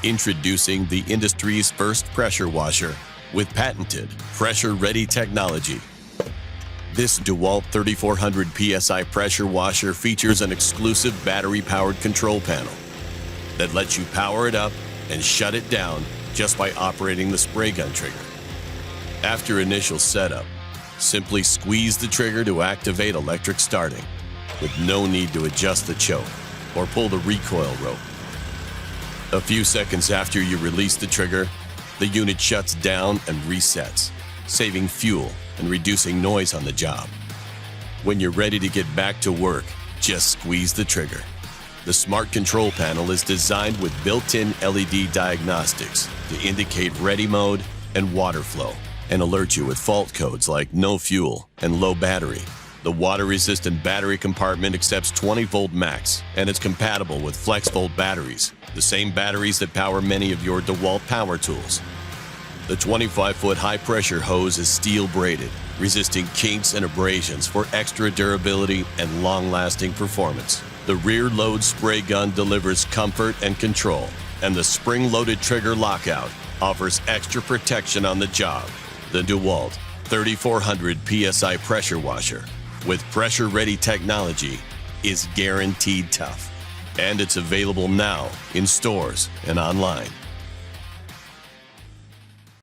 Introducing the industry's first pressure washer with patented PRESSUREADY Technology. This DeWalt 3400 PSI pressure washer features an exclusive battery-powered control panel that lets you power it up and shut it down just by operating the spray gun trigger. After initial setup, simply squeeze the trigger to activate electric starting, with no need to adjust the choke or pull the recoil rope. A few seconds after you release the trigger, the unit shuts down and resets, saving fuel and reducing noise on the job. When you're ready to get back to work, just squeeze the trigger. The smart control panel is designed with built-in LED diagnostics to indicate ready mode and water flow, and alert you with fault codes like no fuel and low battery. The water-resistant battery compartment accepts 20-volt max and is compatible with flex-volt batteries, the same batteries that power many of your DeWalt power tools. The 25-foot high-pressure hose is steel-braided, resisting kinks and abrasions for extra durability and long-lasting performance. The rear-load spray gun delivers comfort and control, and the spring-loaded trigger lockout offers extra protection on the job. The DeWalt 3400 PSI pressure washer with PRESSUREADY Technology is guaranteed tough, and it's available now in stores and online.